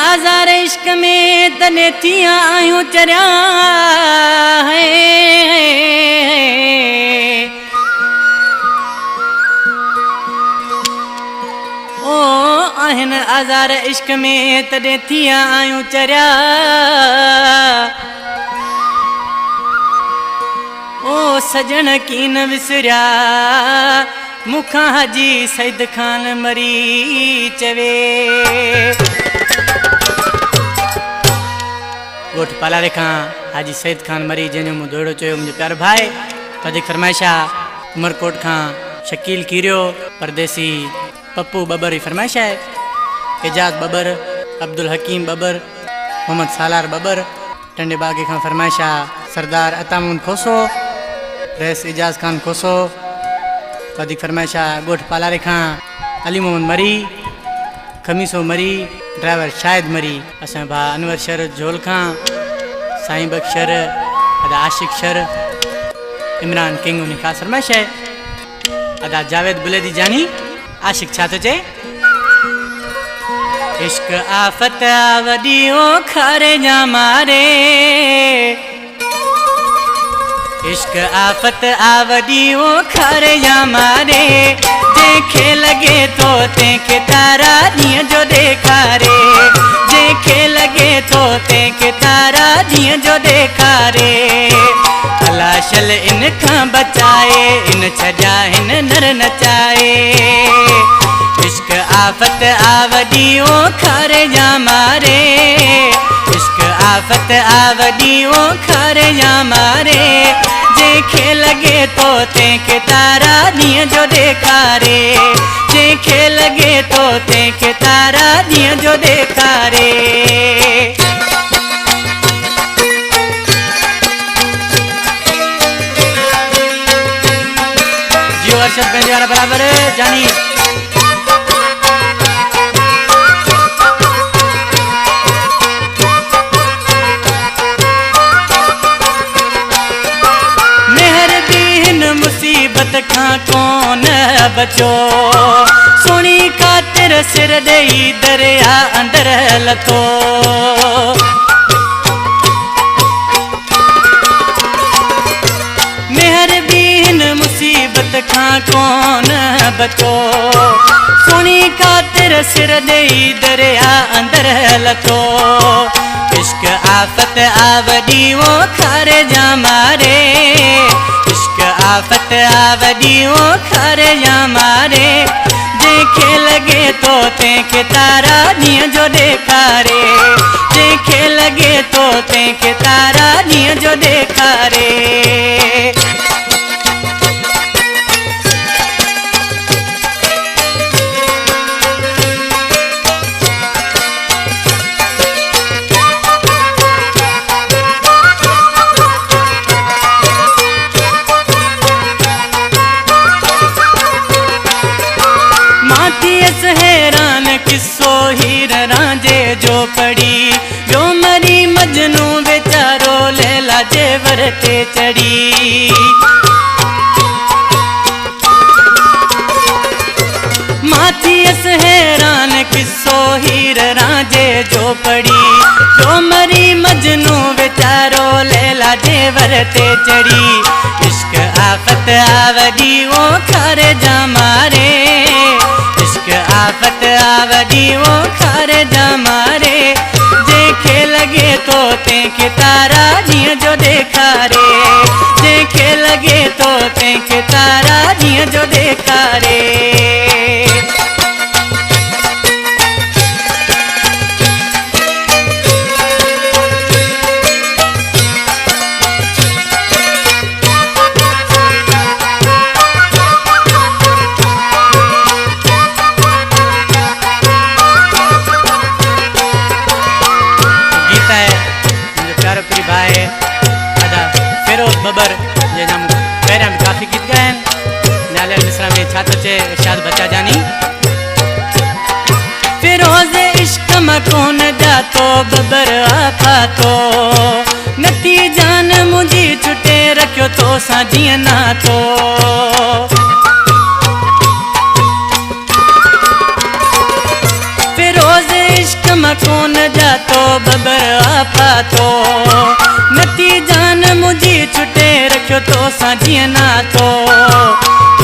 आज़ार इश्क में तने थिया आयूं चरिया है। ओ आहिन आज़ार इश्क में तने थिया आयूं चरिया। ओ सजन की न विसरिया मुखा हाजी सईद खान मरी चवे। गोठ पालारे खां हाजी सईद खान मरी जंहिंजो मूं दोड़ो चयो मुंहिंजो प्यारो भाई वधीक फरमाइशा उमरकोट खां शकील कीरियो परदेसी पप्पू बबर जी फरमाइश है। एजाज बबर अब्दुल हकीम बबर मोहम्मद सालार बबर टंडे बागे खां फरमाइशा सरदार अतामुन खोसो रईस एजाज खान खोसो वधीक फरमाइशा गोठ पालारे खां अली मोहम्मद मरी खमीसो मरी ड्राइवर शाहिद मरी असां भा अनवर शर झोल खां साईं बख्शर अदा आशिक शर इमरान किंग उन्हें खास फरमाइश है। अदा जावेद बुलेदी जानी आशिक छा तो चे इश्क आफत आवदी ओ खारे जा मारे। इश्क आफत आवदी ओ खारे जा मारे जेखे लगे तो तेंखे तारा दिए जो देखारे। जेखे लगे तो तेंखे तारा दिए जो देखारे। अलाशल इन खां बचाए इन छजा हिन नर नचाए। इश्क आफत आवदी ओ खारे जा मारे। इश्क आफत आवदी ओ खारे जा मारे जेखे लगे तो तेंखे तारा दिए जो देखारे। जेखे लगे तो तेंखे तारा दिए जो देखारे। जियो अरशद बेंदी वाला बराबर जानी खां कौन बचो सोनी खातिर सिर दई दरिया अंदर लतो। मेहर बीन मुसीबत खां कौन बचो सोनी खातिर सिर दई दरिया अंदर लतो। इश्क आफत आवदी वो खारे जा मारे। इश्क आफत आवदी वो खारे जा मारे जेखे लगे तो तेंखे तारा दिए जो देखारे। जेखे लगे तो तेंखे तारा दिए जो देखारे। हैरान किस्सो हीर रांझे जो पड़ी जो मरी मजनू बेचारो लैला जेवर ते चढ़ी। माथियस हैरान किस्सो हीर रांझे जो पड़ी जो मरी मजनू बेचारो लैला जेवर ते चढ़ी। इश्क आफत आवदी वो खारे जा मारे। इश्क आफत आवदी वो खारे जा मारे जेखे लगे तो तेंखे तारा दिए जो देखारे। जेखे लगे तो तेंखे तारा दिए जो देखारे। बबर जे नाम पहिरियां बि काफ़ी गीत ॻाया आहिनि। नाले मिसरा में छा थो चए इरशाद बचा जानी फिरोज़ इश्क में कौन जातो बबर आफा तो नती जान मुझी छुटे रखियो तो सां जीअं ना तो। फिरोज़ इश्क में कौन जा बबर आपा तो नती जान मुझी छुटे रखो तो साझी ना तो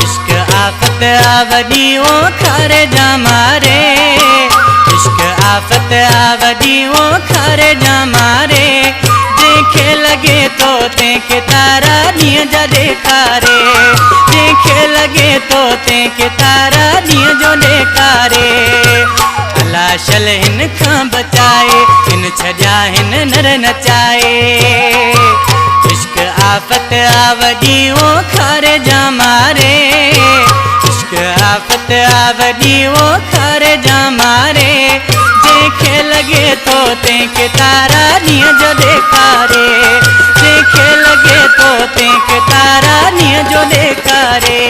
इश्क आफत आवदी ओ खारे जा मारे इश्क आफत आवदी ओ खारे जा मारे देखे लगे तो तेके तारा दिए जा देखारे देखे लगे तो तेके तारा दिए जो देखारे अला शल हिन खां बचाए हिन छजा हिन नर नचाए इश्क आफत आवदी ओ खारे जा मारे इश्क आफत आवदी ओ खारे जा मारे देखे लगे तो तेके तारा दिए जो देखारे देखे लगे तो तेके तारा दिए जो देखारे।